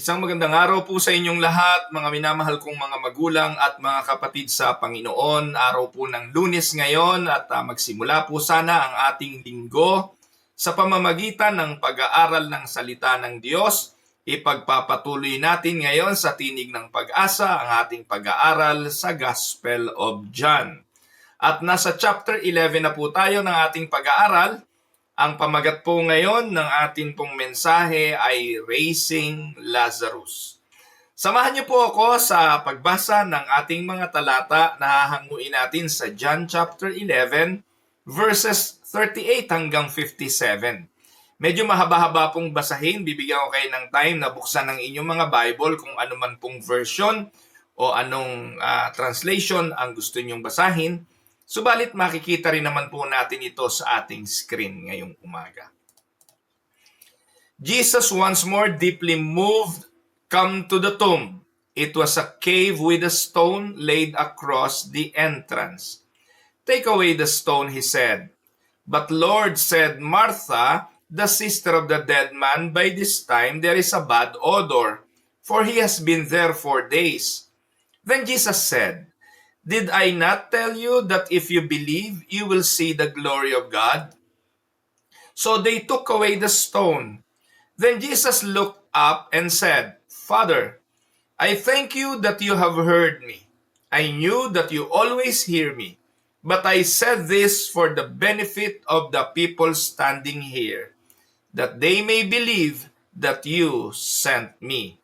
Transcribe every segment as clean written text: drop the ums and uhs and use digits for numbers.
Isang magandang araw po sa inyong lahat, mga minamahal kong mga magulang at mga kapatid sa Panginoon. Araw po ng Lunes ngayon at magsimula po sana ang ating linggo sa pamamagitan ng pag-aaral ng salita ng Diyos. Ipagpapatuloy natin ngayon sa Tinig ng Pag-asa ang ating pag-aaral sa Gospel of John. At nasa chapter 11 na po tayo ng ating pag-aaral. Ang pamagat po ngayon ng ating pong mensahe ay Raising Lazarus. Samahan niyo po ako sa pagbasa ng ating mga talata na hahanguin natin sa John chapter 11 verses 38 hanggang 57. Medyo mahaba-haba pong basahin. Bibigyan ko kayo ng time na buksan ng inyong mga Bible kung ano man pong version o anong translation ang gusto niyong basahin. Subalit makikita rin naman po natin ito sa ating screen ngayong umaga. Jesus once more deeply moved, come to the tomb. It was a cave with a stone laid across the entrance. Take away the stone, he said. But Lord, said Martha, the sister of the dead man, by this time there is a bad odor, for he has been there 4 days. Then Jesus said, Did I not tell you that if you believe, you will see the glory of God? So they took away the stone. Then Jesus looked up and said, Father, I thank you that you have heard me. I knew that you always hear me, but I said this for the benefit of the people standing here, that they may believe that you sent me.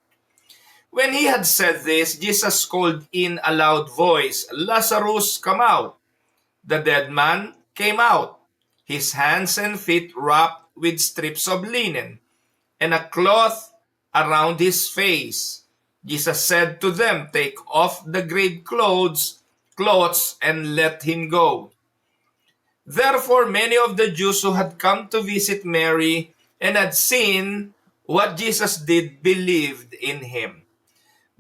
When he had said this, Jesus called in a loud voice, Lazarus, come out. The dead man came out, his hands and feet wrapped with strips of linen, and a cloth around his face. Jesus said to them, Take off the grave clothes, and let him go. Therefore, many of the Jews who had come to visit Mary and had seen what Jesus did believed in him.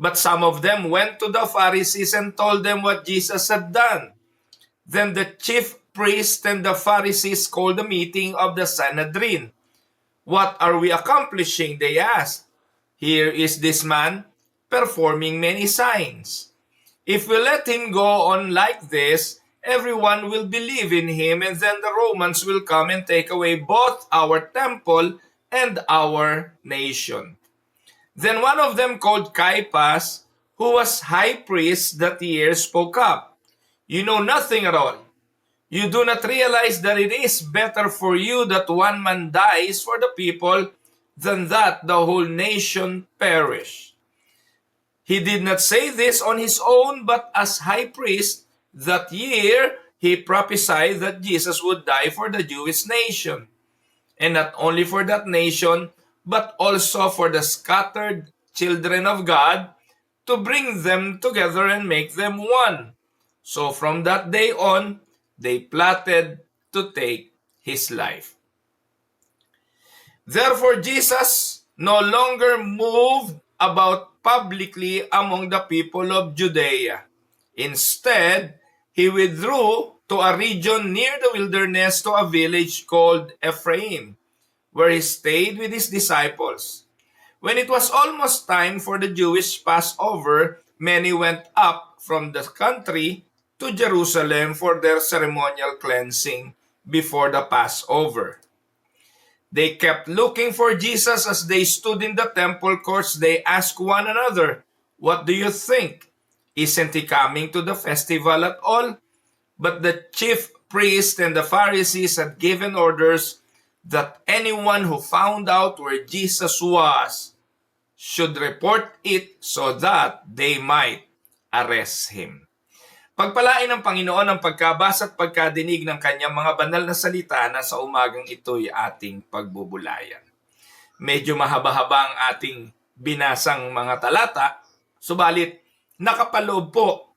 But some of them went to the Pharisees and told them what Jesus had done. Then the chief priests and the Pharisees called a meeting of the Sanhedrin. What are we accomplishing? They asked. Here is this man performing many signs. If we let him go on like this, everyone will believe in him, and then the Romans will come and take away both our temple and our nation. Then one of them, called Caiaphas, who was high priest that year, spoke up. You know nothing at all. You do not realize that it is better for you that one man dies for the people than that the whole nation perish. He did not say this on his own, but as high priest that year, he prophesied that Jesus would die for the Jewish nation. And not only for that nation, but also for the scattered children of God, to bring them together and make them one. So from that day on, they plotted to take his life. Therefore, Jesus no longer moved about publicly among the people of Judea. Instead, he withdrew to a region near the wilderness, to a village called Ephraim, where he stayed with his disciples. When it was almost time for the Jewish Passover, many went up from the country to Jerusalem for their ceremonial cleansing before the Passover. They kept looking for Jesus as they stood in the temple courts. They asked one another, What do you think? Isn't he coming to the festival at all? But the chief priests and the Pharisees had given orders that anyone who found out where Jesus was should report it so that they might arrest him. Pagpalain ng Panginoon ang pagkabasa at pagkadinig ng kanyang mga banal na salita na sa umagang ito'y ating pagbubulayan. Medyo mahaba-haba ang ating binasang mga talata, subalit nakapaloob po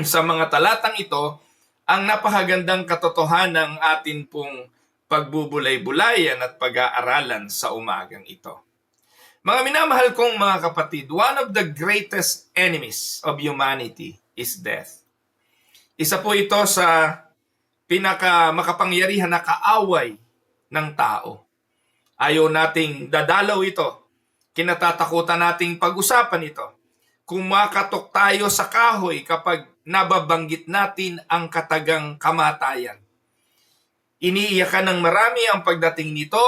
sa mga talatang ito ang napakagandang katotohanan ng atin pong pagbubulay-bulayan at pag-aaralan sa umagang ito. Mga minamahal kong mga kapatid, one of the greatest enemies of humanity is death. Isa po ito sa pinakamakapangyarihan na kaaway ng tao. Ayaw nating dadalaw ito. kinatatakutan nating pag-usapan ito. Kumakatok tayo sa kahoy kapag nababanggit natin ang katagang kamatayan. Iniiyakan ng marami ang pagdating nito.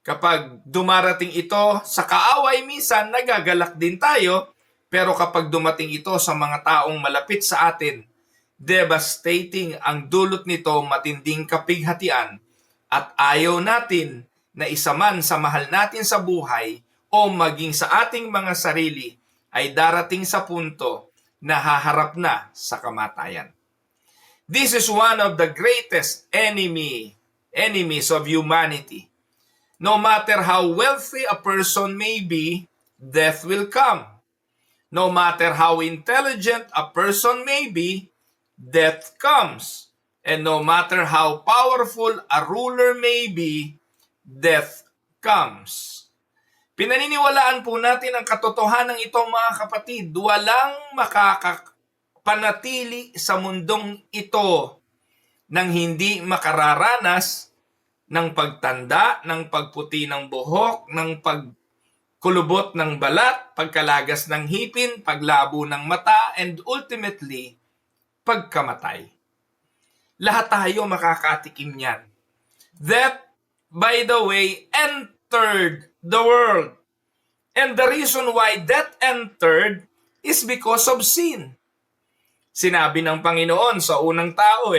Kapag dumarating ito sa kaaway, minsan nagagalak din tayo. Pero kapag dumating ito sa mga taong malapit sa atin, devastating ang dulot nito, matinding kapighatian. At ayaw natin na isa man sa mahal natin sa buhay o maging sa ating mga sarili ay darating sa punto na haharap na sa kamatayan. This is one of the greatest enemies of humanity. No matter how wealthy a person may be, death will come. No matter how intelligent a person may be, death comes. And no matter how powerful a ruler may be, death comes. Pinaniniwalaan po natin ang katotohanan ito, mga kapatid. Walang panatili sa mundong ito nang hindi makararanas ng pagtanda, ng pagputi ng buhok, ng pagkulubot ng balat, pagkalagas ng hipin, paglabo ng mata, and ultimately, pagkamatay. Lahat tayo makakatikim niyan. That, by the way, entered the world. And the reason why that entered is because of sin. Sinabi ng Panginoon sa unang tao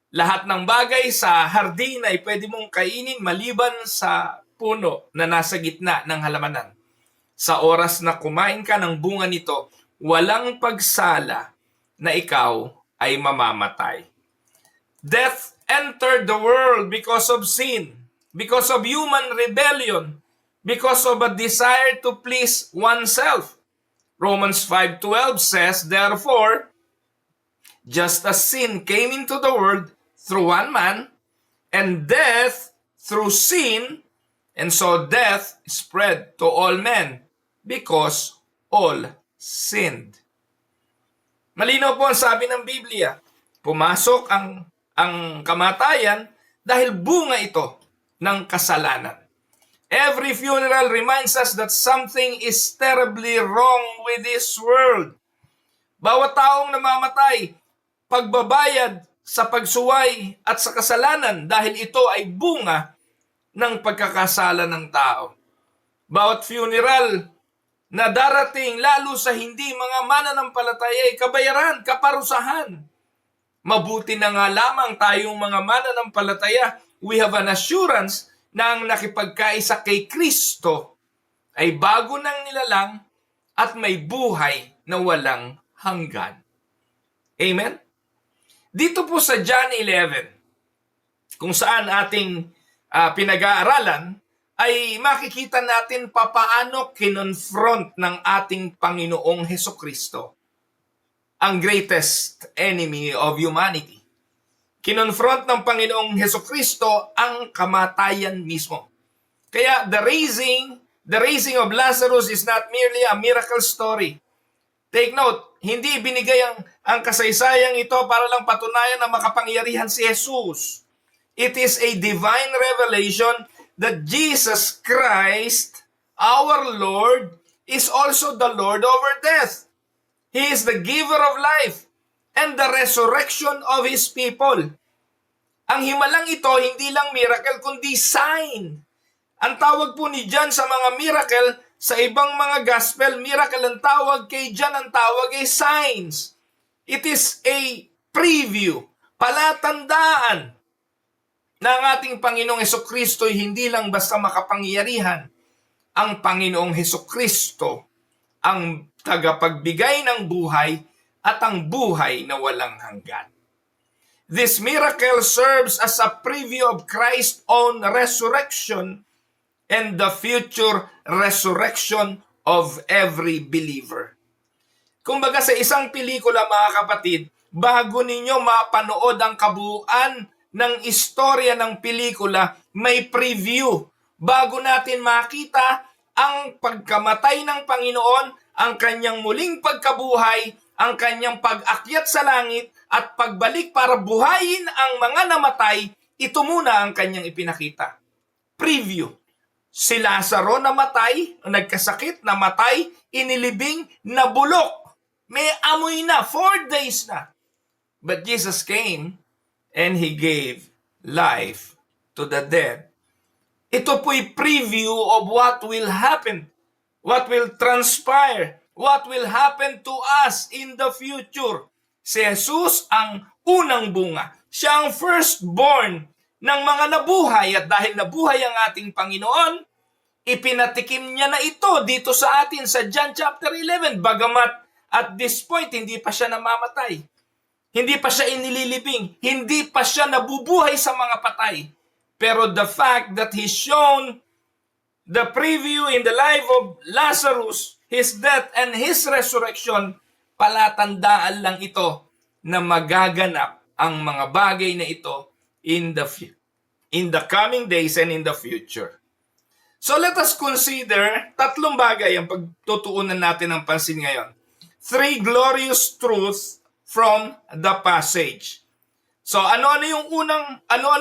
lahat ng bagay sa hardin ay pwede mong kainin maliban sa puno na nasa gitna ng halamanan. Sa oras na kumain ka ng bunga nito, walang pagsala na ikaw ay mamamatay. Death entered the world because of sin, because of human rebellion, because of a desire to please oneself. Romans 5:12 says, therefore, just as sin came into the world through one man, and death through sin, and so death spread to all men, because all sinned. Malinaw po ang sabi ng Biblia. Pumasok ang kamatayan dahil bunga ito ng kasalanan. Every funeral reminds us that something is terribly wrong with this world. Bawat taong namamatay, pagbabayad sa pagsuway at sa kasalanan dahil ito ay bunga ng pagkakasala ng tao. Bawat funeral na darating lalo sa hindi mga mananampalataya ay kabayaran, kaparusahan. Mabuti na nga lamang tayong mga mananampalataya, we have an assurance na ang nakipagkaisa kay Kristo ay bago ng nilalang at may buhay na walang hanggan. Amen? Dito po sa John 11, kung saan ating pinag-aaralan, ay makikita natin papaano kinonfront ng ating Panginoong Hesukristo ang greatest enemy of humanity. Kinonfront ng Panginoong Hesukristo ang kamatayan mismo. Kaya the raising of Lazarus is not merely a miracle story. Take note, hindi binigay ang kasaysayang ito para lang patunayan na makapangyarihan si Jesus. It is a divine revelation that Jesus Christ, our Lord, is also the Lord over death. He is the giver of life and the resurrection of His people. Ang himalang ito, hindi lang miracle, kundi sign. Ang tawag po ni John sa mga miracle, sa ibang mga gospel, miracle ang tawag, kay John ang tawag ay signs. It is a preview, palatandaan na ang ating Panginoong Hesukristo ay hindi lang basta makapangyarihan. Ang Panginoong Hesukristo ang tagapagbigay ng buhay at ang buhay na walang hanggan. This miracle serves as a preview of Christ's own resurrection and the future resurrection of every believer. Kumbaga sa isang pelikula, mga kapatid, bago ninyo mapanood ang kabuuan ng istorya ng pelikula, may preview. Bago natin makita ang pagkamatay ng Panginoon, ang kanyang muling pagkabuhay, ang kanyang pag-akyat sa langit, at pagbalik para buhayin ang mga namatay, ito muna ang kanyang ipinakita. Preview. Si Lazaro namatay, nagkasakit, namatay, inilibing, nabulok. May amoy na, 4 days na. But Jesus came and He gave life to the dead. Ito po'y preview of what will happen, what will transpire, what will happen to us in the future. Si Jesus ang unang bunga. Siya ang firstborn ng mga nabuhay, at dahil nabuhay ang ating Panginoon, ipinatikim niya na ito dito sa atin sa John chapter 11. Bagamat at this point, hindi pa siya namamatay. Hindi pa siya inililibing. Hindi pa siya nabubuhay sa mga patay. Pero the fact that He's shown the preview in the life of Lazarus, His death and His resurrection, palatandaan lang ito na magaganap ang mga bagay na ito in the coming days and in the future. So let us consider 3 bagay ang pagtutuunan natin ng pansin ngayon. 3 glorious truths from the passage. So ano-ano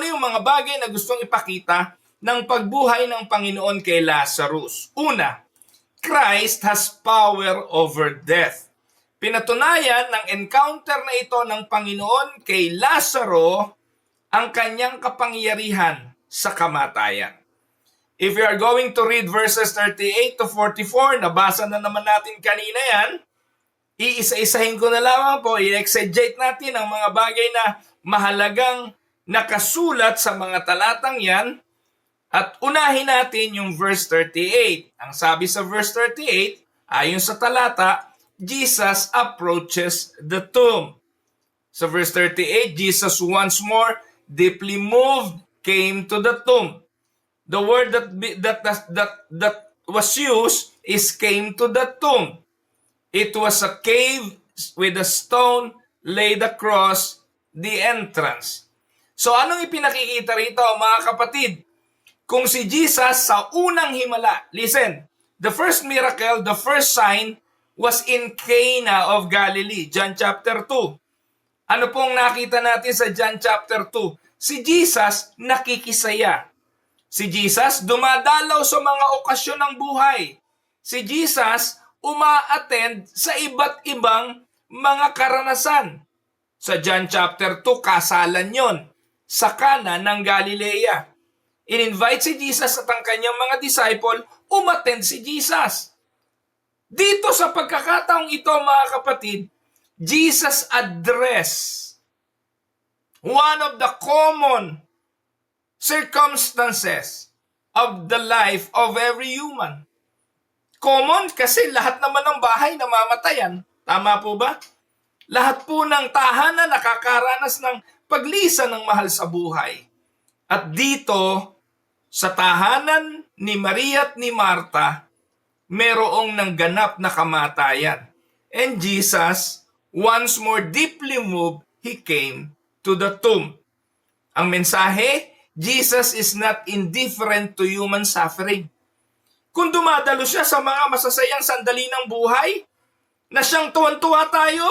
yung mga bagay na gustong ipakita ng pagbuhay ng Panginoon kay Lazarus? Una, Christ has power over death. Pinatunayan ng encounter na ito ng Panginoon kay Lazaro ang kanyang kapangyarihan sa kamatayan. If you are going to read verses 38 to 44, nabasa na naman natin kanina yan, iisa-isahin ko na lamang po, i-exegete natin ang mga bagay na mahalagang nakasulat sa mga talatang yan, at unahin natin yung verse 38. Ang sabi sa verse 38, ayon sa talata, Jesus approaches the tomb. Sa verse 38, Jesus once more, deeply moved, came to the tomb. The word that was used is came to the tomb. It was a cave with a stone laid across the entrance. So anong ipinakikita rito, mga kapatid? Kung si Jesus sa unang himala, listen, the first miracle, the first sign was in Cana of Galilee, John chapter 2. Ano pong nakita natin sa John chapter 2? Si Jesus nakikisaya. Si Jesus dumadalaw sa mga okasyon ng buhay. Si Jesus uma-attend sa iba't ibang mga karanasan. Sa John chapter 2, kasalan yon sa Cana ng Galilea. In-invite si Jesus at ang kanyang mga disciple, umattend si Jesus. Dito sa pagkakataong ito, mga kapatid, Jesus addressed one of the common circumstances of the life of every human. Common kasi lahat naman ng bahay namamatayan. Tama po ba? Lahat po ng tahanan nakakaranas ng paglisan ng mahal sa buhay. At dito, sa tahanan ni Maria at ni Marta, merong nangganap na kamatayan. And Jesus, once more deeply moved, He came to the tomb. Ang mensahe, Jesus is not indifferent to human suffering. Kung dumadalo siya sa mga masasayang sandali ng buhay, na siyang tuwan-tuwa tayo,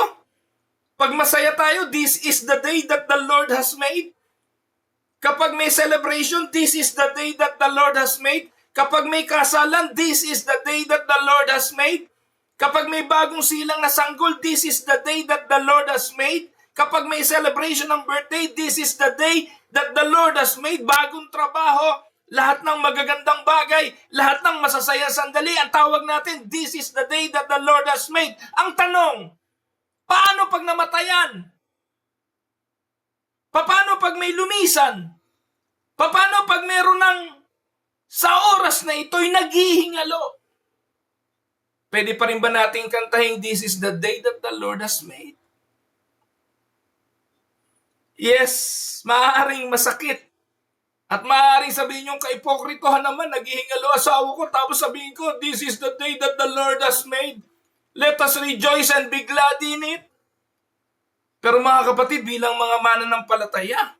pag masaya tayo, this is the day that the Lord has made. Kapag may celebration, this is the day that the Lord has made. Kapag may kasalan, this is the day that the Lord has made. Kapag may bagong silang na sanggol, this is the day that the Lord has made. Kapag may celebration ng birthday, this is the day that the Lord has made. Bagong trabaho, lahat ng magagandang bagay, lahat ng masasayang sandali, ang tawag natin, this is the day that the Lord has made. Ang tanong, paano pag namatayan? Paano pag may lumisan? Paano pag meron ng sa oras na ito'y naghihingalo? Pwede pa rin ba natin kantahin, this is the day that the Lord has made? Yes, maaaring masakit. At maaaring sabihin yung kaipokritohan naman, naghihingalo asawa ko, tapos sabihin ko, this is the day that the Lord has made. Let us rejoice and be glad in it. Pero mga kapatid, bilang mga mananampalataya,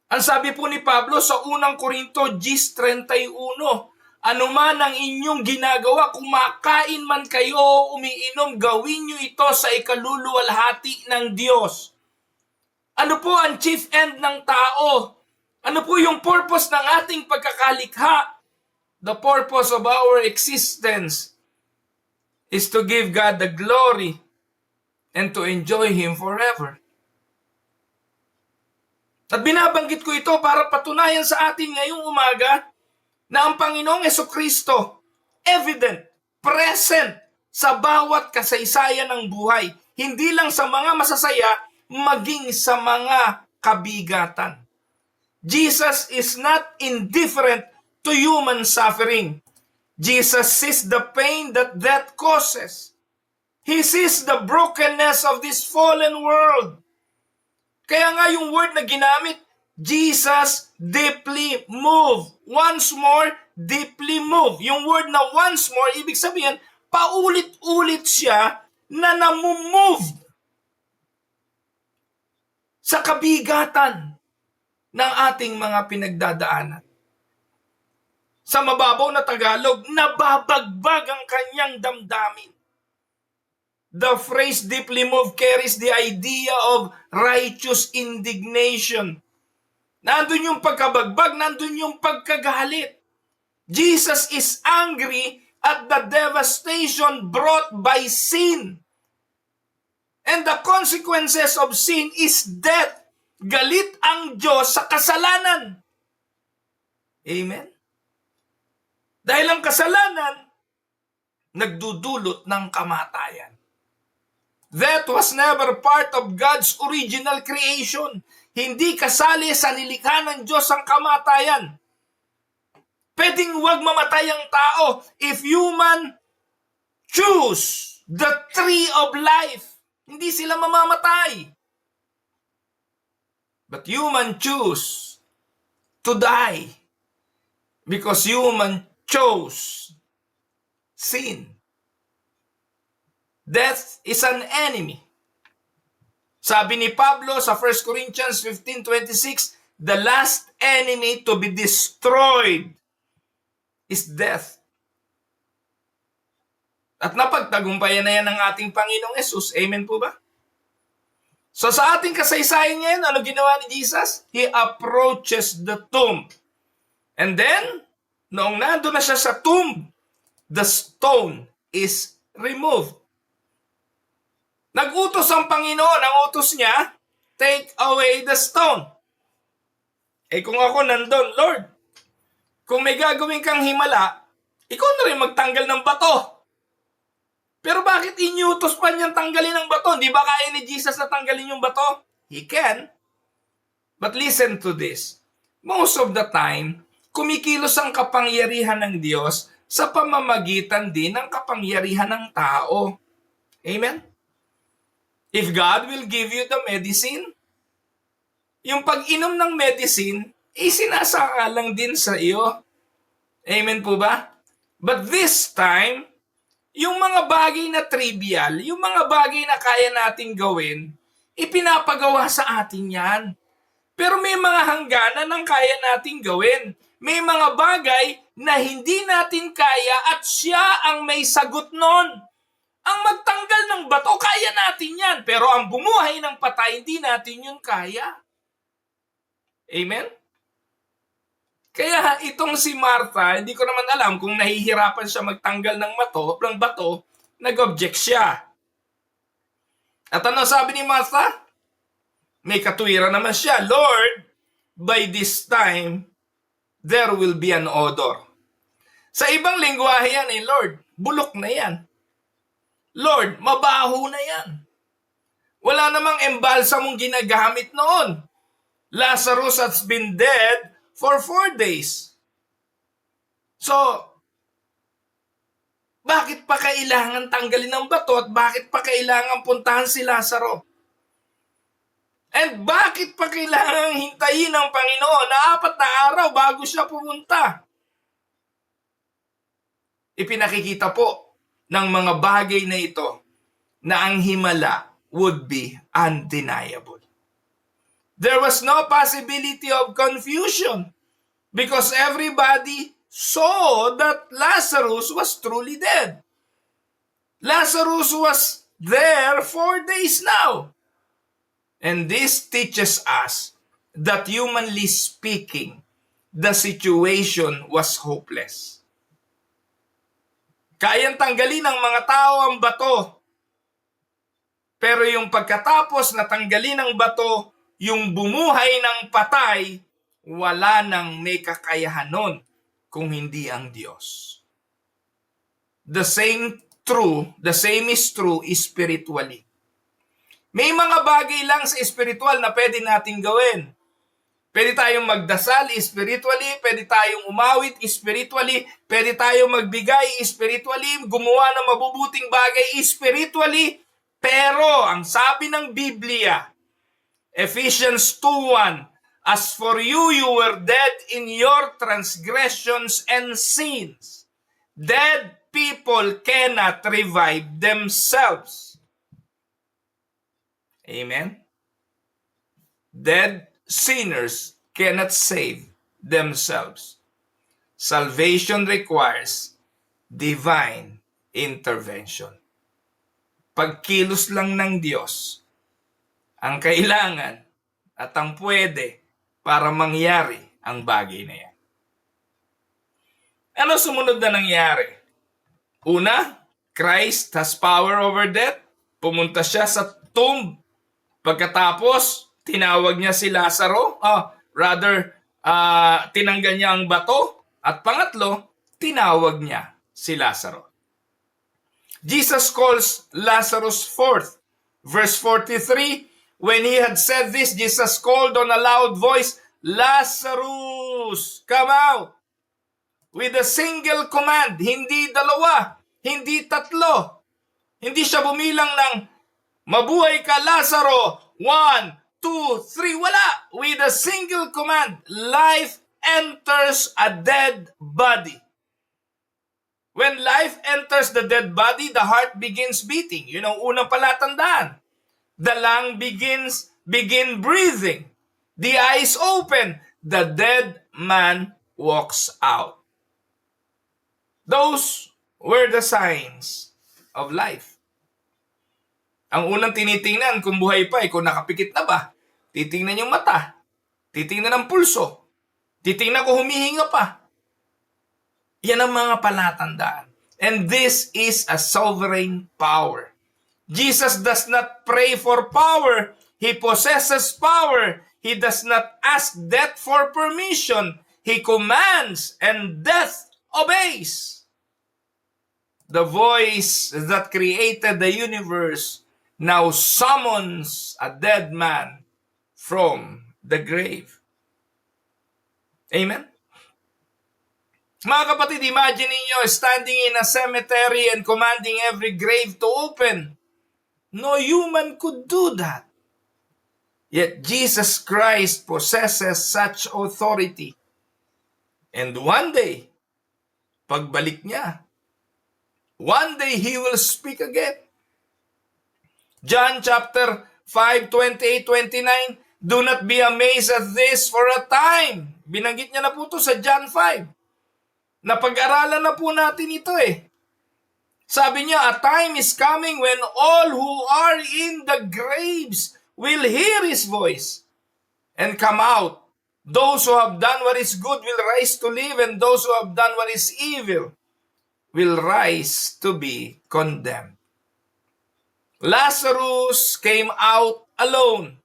ang sabi po ni Pablo sa unang Korinto 10:31, anuman ang inyong ginagawa, kumakain man kayo o umiinom, gawin nyo ito sa ikaluluwalhati ng Diyos. Ano po ang chief end ng tao? Ano po yung purpose ng ating pagkakalikha? The purpose of our existence is to give God the glory and to enjoy Him forever. At binabanggit ko ito para patunayan sa atin ngayong umaga na ang Panginoong Jesucristo evident, present sa bawat kasaysayan ng buhay. Hindi lang sa mga masasaya, maging sa mga kabigatan. Jesus is not indifferent to human suffering. Jesus sees the pain that death causes. He sees the brokenness of this fallen world. Kaya nga yung word na ginamit, Jesus deeply moved. Once more, deeply moved. Yung word na once more, ibig sabihin, paulit-ulit siya na namumove sa kabigatan ng ating mga pinagdadaanan. Sa mababaw na Tagalog, nababagbag ang kanyang damdamin. The phrase deeply moved carries the idea of righteous indignation. Nandun yung pagkabagbag, nandun yung pagkagalit. Jesus is angry at the devastation brought by sin. And the consequences of sin is death. Galit ang Diyos sa kasalanan. Amen? Dahil ang kasalanan, nagdudulot ng kamatayan. That was never part of God's original creation. Hindi kasali sa nilikha ng Diyos ang kamatayan. Pwedeng huwag mamatay ang tao if human choose the tree of life. Hindi sila mamamatay. But human choose to die because human chose sin. Death is an enemy. Sabi ni Pablo sa 1 Corinthians 15:26, the last enemy to be destroyed is death. At napagtagumpayan na yan ng ating Panginoong Yesus. Amen po ba? So sa ating kasaysayan ngayon, ano ginawa ni Jesus? He approaches the tomb. And then, noong nandun na siya sa tomb, the stone is removed. Nag-utos ang Panginoon, ang utos niya, take away the stone. Eh kung ako nandun, Lord, kung may gagawin kang himala, ikaw na rin magtanggal ng bato. Pero bakit inyutos pa niyang tanggalin ang bato? Di ba kaya ni Jesus na tanggalin yung bato? He can. But listen to this. Most of the time, kumikilos ang kapangyarihan ng Diyos sa pamamagitan din ng kapangyarihan ng tao. Amen? If God will give you the medicine, yung pag-inom ng medicine, sinasaka lang din sa iyo. Amen po ba? But this time, yung mga bagay na trivial, yung mga bagay na kaya nating gawin, ipinapagawa sa atin yan. Pero may mga hangganan ng kaya nating gawin. May mga bagay na hindi natin kaya at siya ang may sagot nun. Ang magtanggal ng bato, kaya natin yan. Pero ang bumuhay ng patay, hindi natin yun kaya. Amen? Kaya itong si Martha, hindi ko naman alam kung nahihirapan siya magtanggal ng bato, nag-object siya. At ano sabi ni Martha? May katuwiran naman siya, Lord, by this time, there will be an odor. Sa ibang lingwahe yan Lord, bulok na yan. Lord, mabaho na yan. Wala namang embalsamong ginagamit noon. Lazarus has been dead for 4 days. So, bakit pa kailangan tanggalin ng bato at bakit pa kailangan puntahan si Lazaro? And bakit pa kailangan hintayin ng Panginoon na 4 na araw bago siya pumunta? Ipinakikita po ng mga bagay na ito na ang himala would be undeniable. There was no possibility of confusion because everybody saw that Lazarus was truly dead. Lazarus was there 4 days now. And this teaches us that humanly speaking, the situation was hopeless. Kayang tanggalin ng mga tao ang bato. Pero yung pagkatapos na tanggalin ng bato, yung bumuhay ng patay, wala nang may kakayahan nun kung hindi ang Diyos. The same is true spiritually. May mga bagay lang sa spiritual na pwede nating gawin. Pwede tayong magdasal spiritually, pwede tayong umawit spiritually, pwede tayong magbigay spiritually, gumawa ng mabubuting bagay spiritually, pero ang sabi ng Biblia, Ephesians 2:1, as for you, you were dead in your transgressions and sins. Dead people cannot revive themselves. Amen? Dead sinners cannot save themselves. Salvation requires divine intervention. Pagkilos lang ng Diyos ang kailangan at ang pwede para mangyari ang bagay na yan. Ano sumunod na nangyari? Una, Christ has power over death. Pumunta siya sa tomb. Pagkatapos, tinawag niya si Lazaro. Tinanggal niya ang bato. At pangatlo, tinawag niya si Lazaro. Jesus calls Lazarus forth. Verse 43, when he had said this, Jesus called on a loud voice, Lazarus, come out. With a single command, hindi dalawa, hindi tatlo. Hindi siya bumilang ng, mabuhay ka Lazaro, 1, 2, 3, wala. With a single command, life enters a dead body. When life enters the dead body, the heart begins beating. Yun ang unang palatandaan. The lung begin breathing. The eyes open. The dead man walks out. Those were the signs of life. Ang unang tinitingnan kung buhay pa, kung nakapikit na ba. Titingnan yung mata. Titingnan ang pulso. Titingnan kung humihinga pa. Yan ang mga palatandaan. And this is a sovereign power. Jesus does not pray for power. He possesses power. He does not ask death for permission. He commands and death obeys. The voice that created the universe now summons a dead man from the grave. Amen? Mga kapatid, imagine niyo standing in a cemetery and commanding every grave to open. No human could do that. Yet Jesus Christ possesses such authority. And one day, pagbalik niya, one day He will speak again. John chapter 5, 28, 29, do not be amazed at this for a time. Binanggit niya na po ito sa John 5. Napag-aralan na po natin ito Sabi niya, a time is coming when all who are in the graves will hear His voice and come out. Those who have done what is good will rise to live, and those who have done what is evil will rise to be condemned. Lazarus came out alone,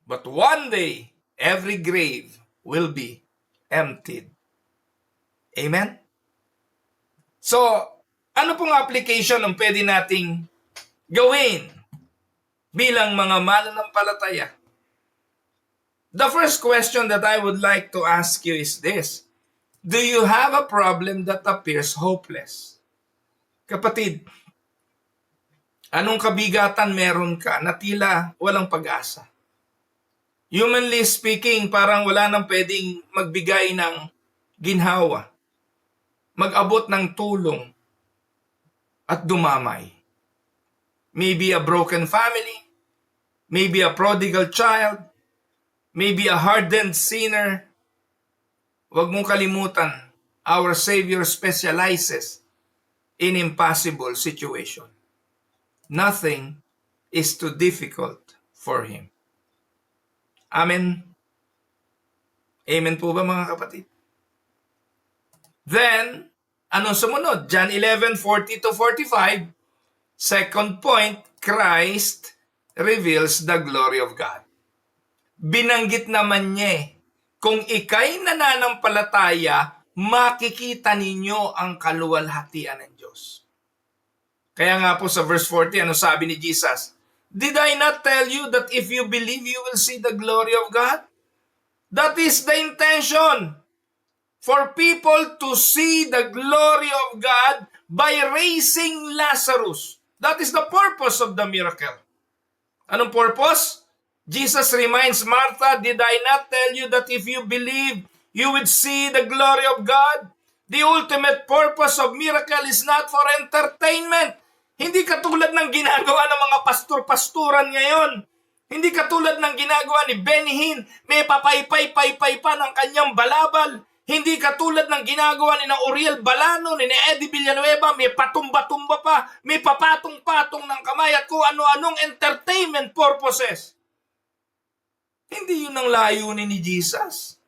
but one day every grave will be emptied. Amen? So, ano pong application ang pwede nating gawin bilang mga mananampalataya? The first question that I would like to ask you is this. Do you have a problem that appears hopeless? Kapatid, anong kabigatan meron ka na tila walang pag-asa? Humanly speaking, parang wala nang pwedeng magbigay ng ginhawa, mag-abot ng tulong, at dumamay. Maybe a broken family, maybe a prodigal child, maybe a hardened sinner. Huwag mong kalimutan, our Savior specializes in impossible situation. Nothing is too difficult for Him. Amen? Amen po ba mga kapatid? Then, Anong sumunod? John 11:40 to 45. Second point, Christ reveals the glory of God. Binanggit naman niya kung ikay nananampalataya, makikita ninyo ang kaluwalhatian ng Diyos. Kaya nga po sa verse 40, ano sabi ni Jesus? Did I not tell you that if you believe, you will see the glory of God? That is the intention. For people to see the glory of God by raising Lazarus. That is the purpose of the miracle. Anong purpose? Jesus reminds Martha, did I not tell you that if you believe, you would see the glory of God? The ultimate purpose of miracle is not for entertainment. Hindi katulad ng ginagawa ng mga pastor-pasturan ngayon. Hindi katulad ng ginagawa ni Benny Hinn, may papaypay-paypay pa ng kanyang balabal. Hindi katulad ng ginagawa ni na Uriel Balano, ni Eddie Villanueva, may patumba-tumba pa, may papatong-patong ng kamay at kung ano-anong entertainment purposes. Hindi yun ang layunin ni Jesus.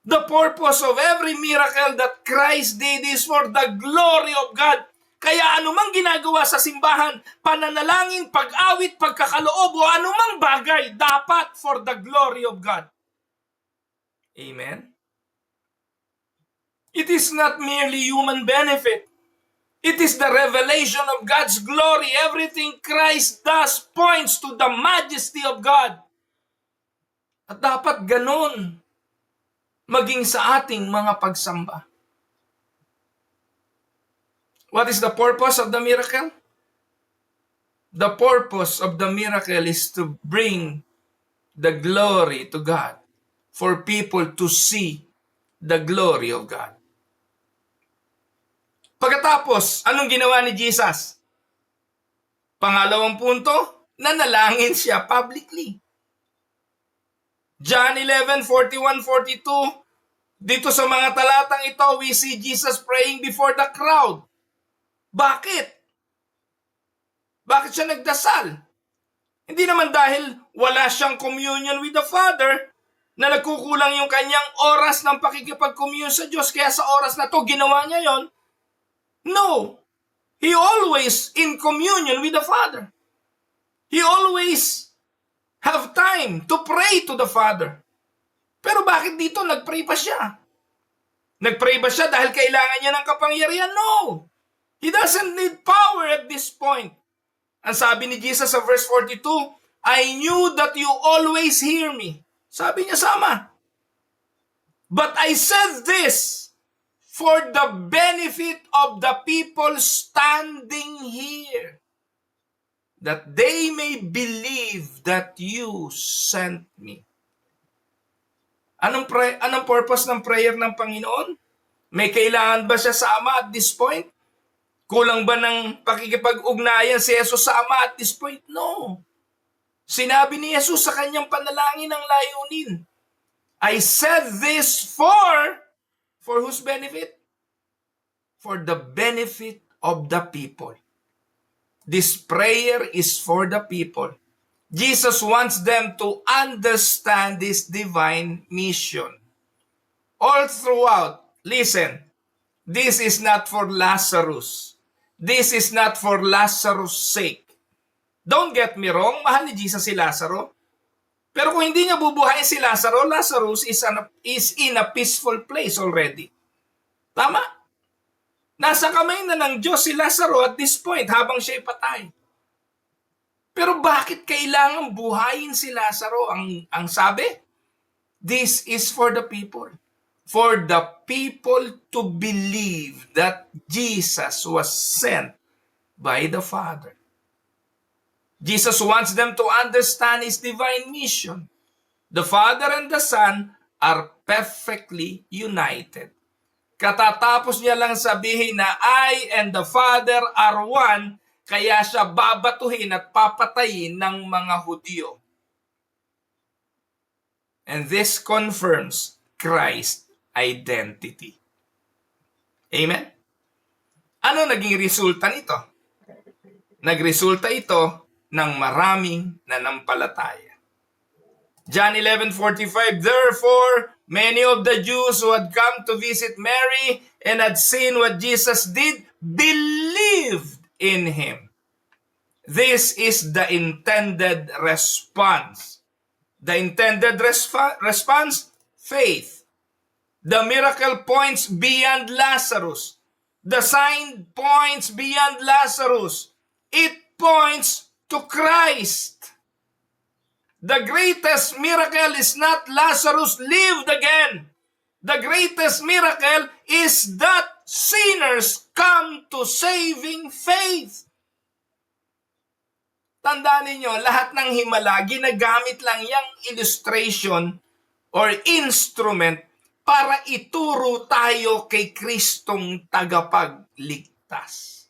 The purpose of every miracle that Christ did is for the glory of God. Kaya anumang ginagawa sa simbahan, pananalangin, pag-awit, pagkakaloob o anumang bagay, dapat for the glory of God. Amen? It is not merely human benefit. It is the revelation of God's glory. Everything Christ does points to the majesty of God. At dapat ganun maging sa ating mga pagsamba. What is the purpose of the miracle? The purpose of the miracle is to bring the glory to God. For people to see the glory of God. Pagkatapos, anong ginawa ni Jesus? Pangalawang punto, nanalangin siya publicly. John 11:41-42, dito sa mga talatang ito, we see Jesus praying before the crowd. Bakit? Bakit siya nagdasal? Hindi naman dahil wala siyang communion with the Father, na nagkukulang yung kanyang oras ng pakikipag-commune sa Diyos, kaya sa oras na to ginawa niya yon. No. He always in communion with the Father. He always have time to pray to the Father. Pero bakit dito nagpray pa siya? Nagpray ba siya dahil kailangan niya ng kapangyarihan? No. He doesn't need power at this point. Ang sabi ni Jesus sa verse 42, I knew that you always hear me. Sabi niya sama. But I said this for the benefit of the people standing here, that they may believe that you sent me. Anong purpose ng prayer ng Panginoon? May kailangan ba siya sa Ama at this point? Kulang ba ng pakikipag-ugnayan si Jesus sa Ama at this point? No. Sinabi ni Jesus sa kanyang panalangin ang layunin. I said this for whose benefit? For the benefit of the people. This prayer is for the people. Jesus wants them to understand this divine mission. All throughout, listen, this is not for Lazarus. This is not for Lazarus' sake. Don't get me wrong, mahal ni Jesus si Lazaro. Pero kung hindi niya bubuhayin si Lazaro, Lazarus is in a peaceful place already. Tama? Nasa kamay na ng Diyos si Lazaro at this point habang siya'y patay. Pero bakit kailangan buhayin si Lazaro? Ang sabi, this is for the people. For the people to believe that Jesus was sent by the Father. Jesus wants them to understand His divine mission. The Father and the Son are perfectly united. Katatapos niya lang sabihin na I and the Father are one, kaya siya babatuhin at papatayin ng mga Hudyo. And this confirms Christ's identity. Amen? Ano naging resulta nito? Nagresulta ito ng maraming nanampalataya. John 11:45, therefore, many of the Jews who had come to visit Mary and had seen what Jesus did believed in him. This is the intended response. The intended response, faith. The miracle points beyond Lazarus. The sign points beyond Lazarus. It points to Christ. The greatest miracle is not Lazarus lived again. The greatest miracle is that sinners come to saving faith. Tandaan ninyo, lahat ng himala, ginagamit lang yung illustration or instrument para ituro tayo kay Kristong tagapagligtas.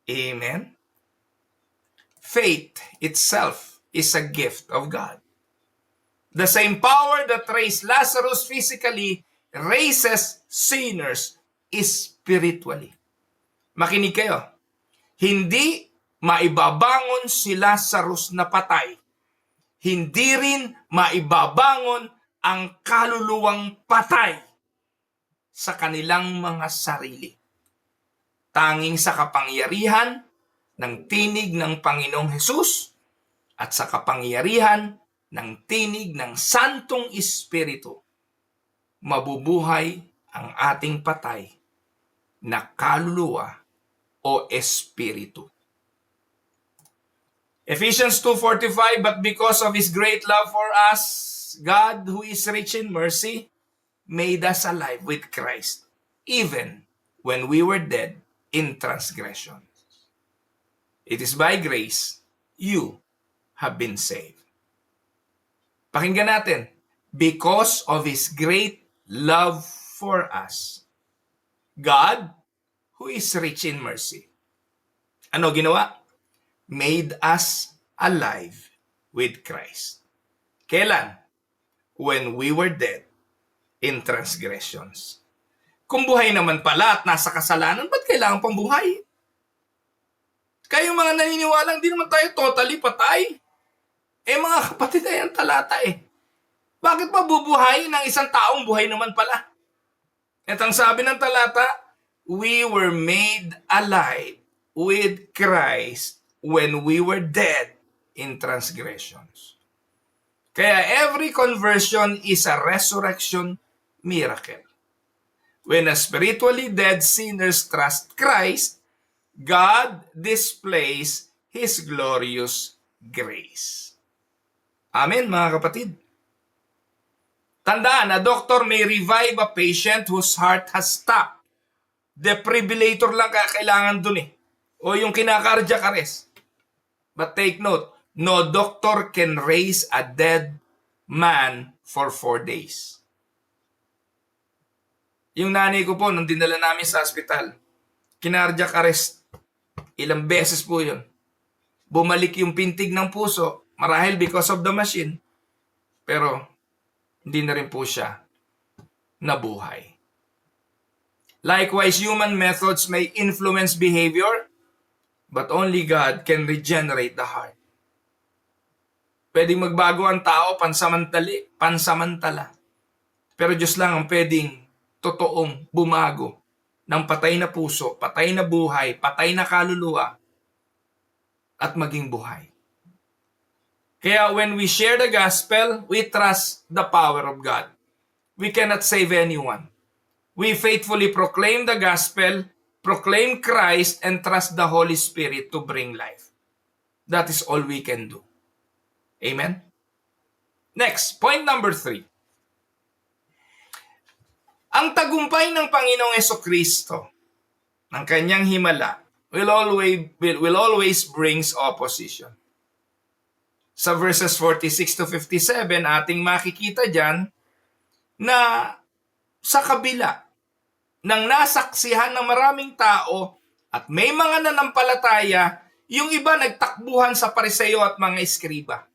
Amen? Faith itself is a gift of God. The same power that raised Lazarus physically raises sinners spiritually. Makinig kayo. Hindi maibabangon si Lazarus na patay. Hindi rin maibabangon ang kaluluwang patay sa kanilang mga sarili. Tanging sa kapangyarihan ng tinig ng Panginoong Hesus at sa kapangyarihan ng tinig ng Santong Espiritu, mabubuhay ang ating patay na kaluluwa o espiritu. Ephesians 2:45, but because of His great love for us, God, who is rich in mercy, made us alive with Christ, even when we were dead in transgression. It is by grace you have been saved. Pakinggan natin, because of His great love for us, God, who is rich in mercy. Ano ginawa? Made us alive with Christ. Kailan? When we were dead in transgressions. Kung buhay naman pala at nasa kasalanan, ba't kailangan pang buhay? Kayong mga naniniwala, hindi naman tayo totally patay. Mga kapatid, ay ang talata Bakit pa bubuhay ng isang taong buhay naman pala? At ang sabi ng talata, we were made alive with Christ when we were dead in transgressions. Kaya every conversion is a resurrection miracle. When a spiritually dead sinners trust Christ, God displays His glorious grace. Amen, mga kapatid. Tandaan, a doctor may revive a patient whose heart has stopped. Defibrillator lang kailangan dun O yung kinakardiac arrest. But take note, no doctor can raise a dead man for 4 days. Yung nanay ko po, nung dinala namin sa hospital, kinardiac arrest. Ilang beses po yun. Bumalik yung pintig ng puso, marahil because of the machine. Pero, hindi na rin po siya nabuhay. Likewise, human methods may influence behavior, but only God can regenerate the heart. Pwedeng magbago ang tao pansamantala. Pero Diyos lang ang pwedeng totoong bumago ng patay na puso, patay na buhay, patay na kaluluwa, at maging buhay. Kaya when we share the gospel, we trust the power of God. We cannot save anyone. We faithfully proclaim the gospel, proclaim Christ, and trust the Holy Spirit to bring life. That is all we can do. Amen? Next, point number 3. Ang tagumpay ng Panginoong Jesucristo, ng kanyang himala, will always brings opposition. Sa verses 46 to 57, ating makikita dyan na sa kabila ng nasaksihan ng maraming tao at may mga nanampalataya, yung iba nagtakbuhan sa Pariseo at mga eskriba.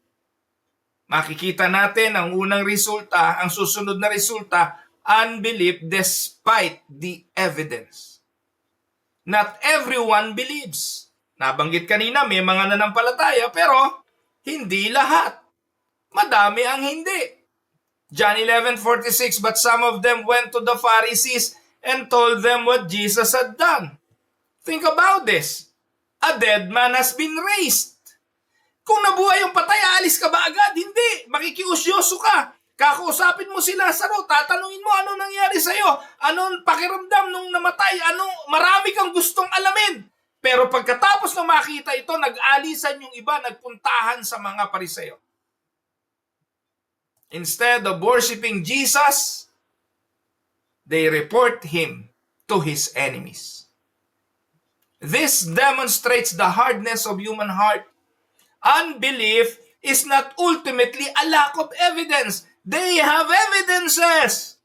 Makikita natin ang unang resulta, ang susunod na resulta, unbelief despite the evidence. Not everyone believes. Nabanggit kanina, may mga nanampalataya, pero hindi lahat. Madami ang hindi. John 11:46, but some of them went to the Pharisees and told them what Jesus had done. Think about this. A dead man has been raised. Kung nabuhay yung patay, aalis ka ba agad? Hindi. Makikiusyoso ka. Kakausapin mo si Lazaro, tatanungin mo ano nangyari sa'yo, anong pakiramdam nung namatay, marami kang gustong alamin. Pero pagkatapos ng makita ito, nag-alisan yung iba, nagpuntahan sa mga Pariseo. Instead of worshiping Jesus, they report him to his enemies. This demonstrates the hardness of human heart. Unbelief is not ultimately a lack of evidence. They have evidences.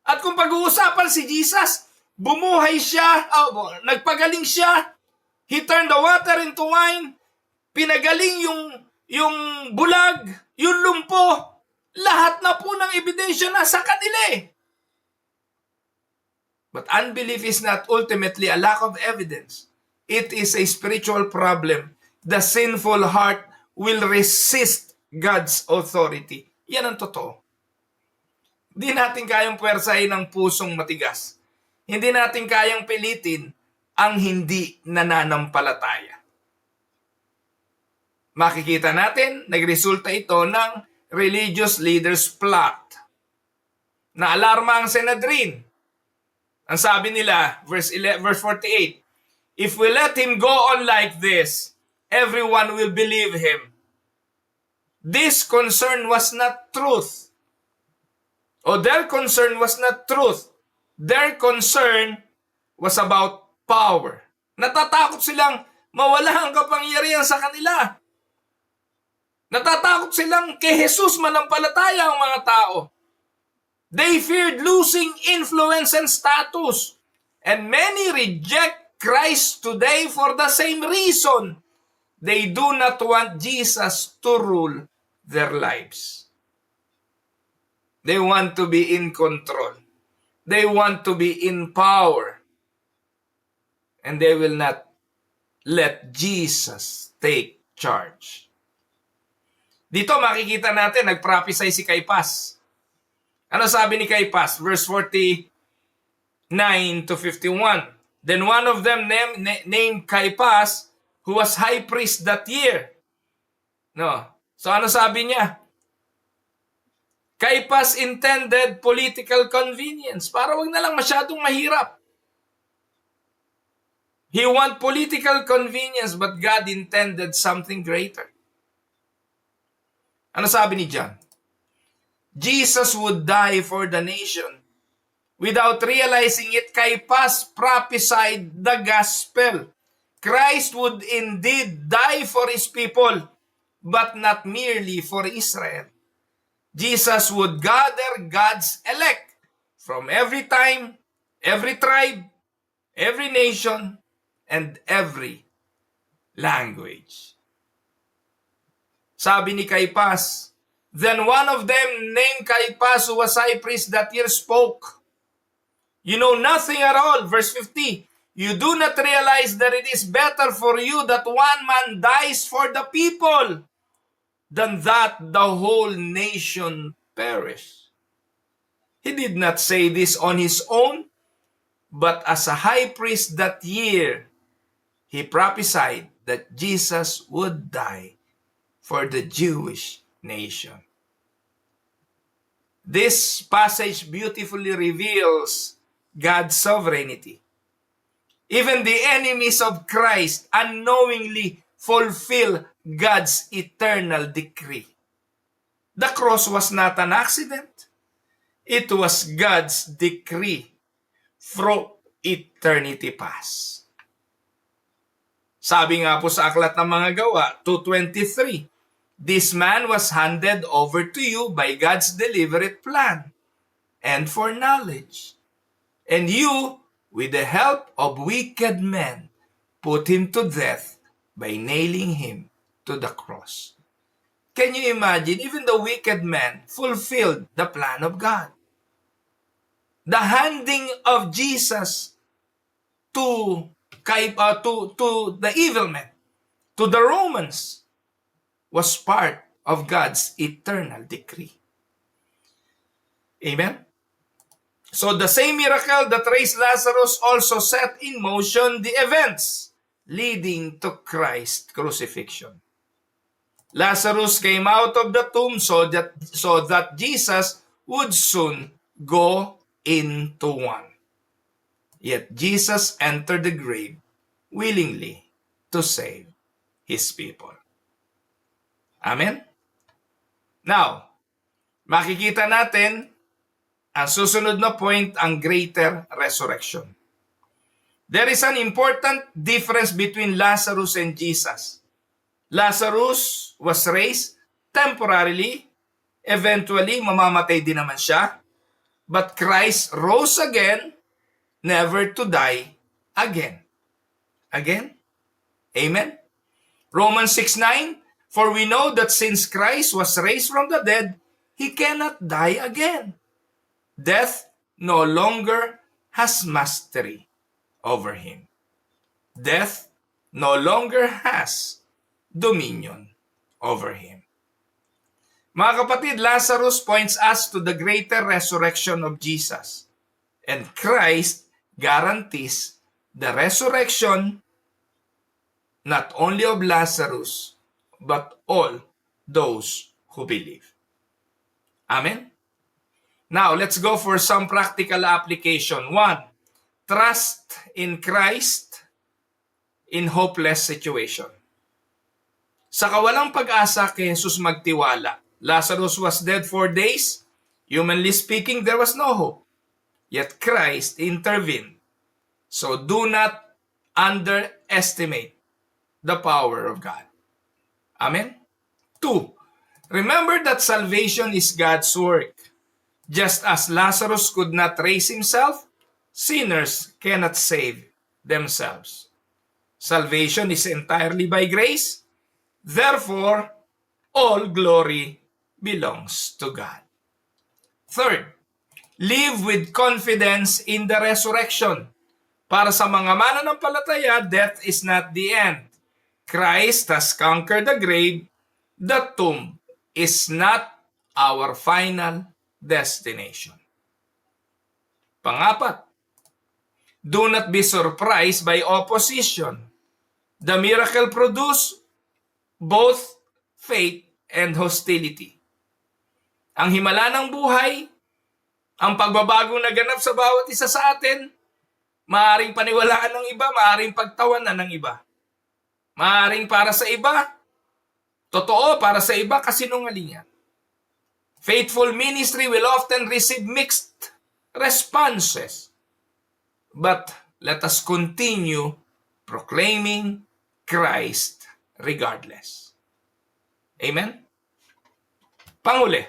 At kung pag-uusapan si Jesus, bumuhay siya, nagpagaling siya, he turned the water into wine, pinagaling yung bulag, yung lumpo, lahat na po ng ebidensya na sa kanila eh. But unbelief is not ultimately a lack of evidence. It is a spiritual problem. The sinful heart will resist God's authority. Yan ang totoo. Hindi natin kayang puwersahin ang pusong matigas. Hindi natin kayang pilitin ang hindi nananampalataya. Makikita natin, nagresulta ito ng religious leaders' plot. Naalarma ang Sanhedrin. Ang sabi nila, verse 48, if we let him go on like this, everyone will believe him. This concern was not truth. Their concern was not truth. Their concern was about power. Natatakot silang mawala ang kapangyarihan sa kanila. Natatakot silang kay Jesus manampalataya ang mga tao. They feared losing influence and status. And many reject Christ today for the same reason. They do not want Jesus to rule their lives. They want to be in control. They want to be in power. And they will not let Jesus take charge. Dito makikita natin, nag-prophesy si Caiaphas. Ano sabi ni Caiaphas? Verse 49 to 51. Then one of them named Caiaphas, who was high priest that year. No. So ano sabi niya? Caiaphas intended political convenience para wag na lang masyadong mahirap. He want political convenience, but God intended something greater. Ano sabi ni John? Jesus would die for the nation. Without realizing it, Caiaphas prophesied the gospel. Christ would indeed die for his people, but not merely for Israel. Jesus would gather God's elect from every time, every tribe, every nation, and every language. Sabi ni Caiaphas, then one of them named Caiaphas, who was high priest that year, spoke. You know nothing at all. Verse 50. You do not realize that it is better for you that one man dies for the people than that the whole nation perish. He did not say this on his own, but as a high priest that year, he prophesied that Jesus would die for the Jewish nation. This passage beautifully reveals God's sovereignty. Even the enemies of Christ unknowingly fulfill God's eternal decree. The cross was not an accident. It was God's decree from eternity past. Sabi nga po sa Aklat ng Mga Gawa 2:23, this man was handed over to you by God's deliberate plan and foreknowledge. And you, with the help of wicked men, put him to death by nailing him to the cross. Can you imagine? Even the wicked men fulfilled the plan of God. The handing of Jesus to the evil men, to the Romans, was part of God's eternal decree. Amen? So the same miracle that raised Lazarus also set in motion the events leading to Christ's crucifixion. Lazarus came out of the tomb so that Jesus would soon go into one. Yet Jesus entered the grave willingly to save his people. Amen? Now, makikita natin ang susunod na point, ang greater resurrection. There is an important difference between Lazarus and Jesus. Lazarus was raised temporarily. Eventually, mamamatay din naman siya. But Christ rose again, never to die again. Again? Amen? Romans 6:9, for we know that since Christ was raised from the dead, he cannot die again. Death no longer has mastery over him. Death no longer has dominion over him. Mga kapatid, Lazarus points us to the greater resurrection of Jesus. And Christ guarantees the resurrection not only of Lazarus, but all those who believe. Amen? Now, let's go for some practical application. 1, trust in Christ in hopeless situation. Sa kawalang pag-asa kay Jesus magtiwala. Lazarus was dead 4 days. Humanly speaking, there was no hope. Yet Christ intervened. So do not underestimate the power of God. Amen? 2, remember that salvation is God's work. Just as Lazarus could not raise himself, sinners cannot save themselves. Salvation is entirely by grace. Therefore, all glory belongs to God. 3, live with confidence in the resurrection. Para sa mga mananampalataya, death is not the end. Christ has conquered the grave. The tomb is not our final destination. 4, do not be surprised by opposition. The miracle produced both faith and hostility. Ang himala ng buhay, ang pagbabagong naganap sa bawat isa sa atin, maaaring paniwalaan ng iba, maaaring pagtawanan ng iba. Maaaring para sa iba, totoo, para sa iba, kasinungalingan. Faithful ministry will often receive mixed responses. But let us continue proclaiming Christ regardless. Amen? Panghuli,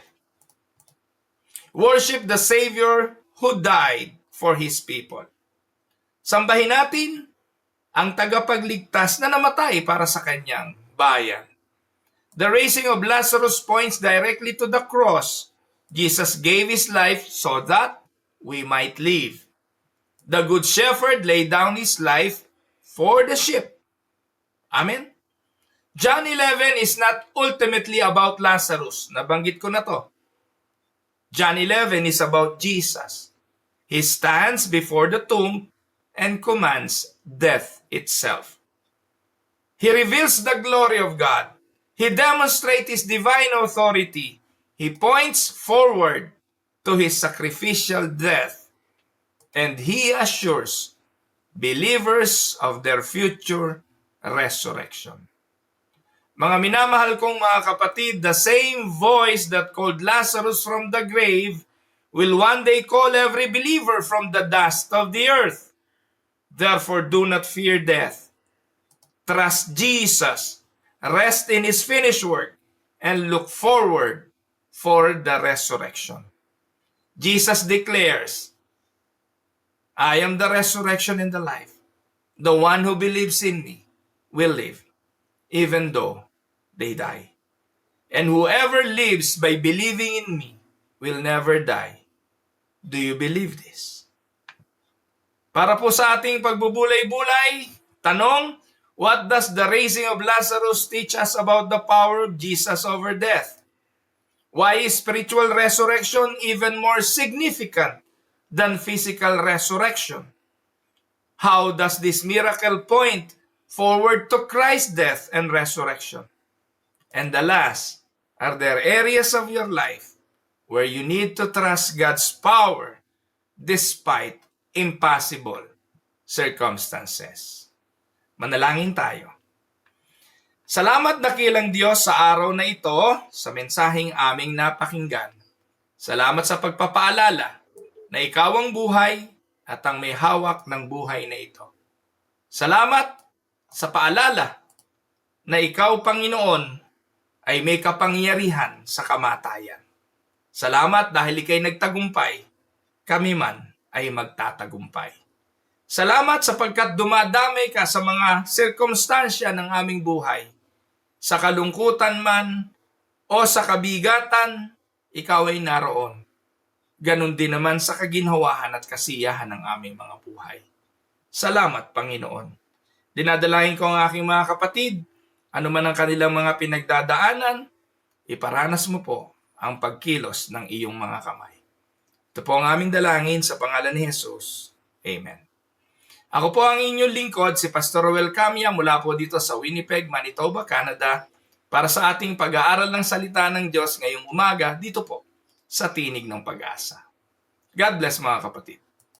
worship the Savior who died for His people. Sambahin natin ang tagapagligtas na namatay para sa kanyang bayan. The raising of Lazarus points directly to the cross. Jesus gave His life so that we might live. The Good Shepherd laid down His life for the sheep. Amen? John 11 is not ultimately about Lazarus. Nabanggit ko na to. John 11 is about Jesus. He stands before the tomb and commands death itself. He reveals the glory of God. He demonstrates His divine authority. He points forward to His sacrificial death. And He assures believers of their future resurrection. Mga minamahal kong mga kapatid, the same voice that called Lazarus from the grave will one day call every believer from the dust of the earth. Therefore, do not fear death. Trust Jesus, rest in His finished work, and look forward for the resurrection. Jesus declares, I am the resurrection and the life. The one who believes in me will live, even though they die. And whoever lives by believing in me will never die. Do you believe this? Para po sa ating pagbubulay-bulay, tanong, What does the raising of Lazarus teach us about the power of Jesus over death? Why is spiritual resurrection even more significant than physical resurrection? How does this miracle point forward to Christ's death and resurrection? And the last, are there areas of your life where you need to trust God's power despite impossible circumstances? Manalangin tayo. Salamat dakilang Diyos sa araw na ito, sa mensaheng aming napakinggan. Salamat sa pagpapaalala na ikaw ang buhay at ang may hawak ng buhay na ito. Salamat sa paalala na ikaw, Panginoon, ay may kapangyarihan sa kamatayan. Salamat dahil ikay nagtagumpay, kami man ay magtatagumpay. Salamat sapagkat dumadamay ka sa mga sirkumstansya ng aming buhay. Sa kalungkutan man o sa kabigatan, ikaw ay naroon. Ganon din naman sa kaginhawahan at kasiyahan ng aming mga buhay. Salamat, Panginoon. Dinadalahin ko ang aking mga kapatid, ano man ang kanilang mga pinagdadaanan, iparanas mo po ang pagkilos ng iyong mga kamay. Ito po ang aming dalangin sa pangalan ni Jesus. Amen. Ako po ang inyong lingkod, si Pastor Roel Camia mula po dito sa Winnipeg, Manitoba, Canada, para sa ating pag-aaral ng salita ng Diyos ngayong umaga dito po sa Tinig ng Pag-asa. God bless mga kapatid.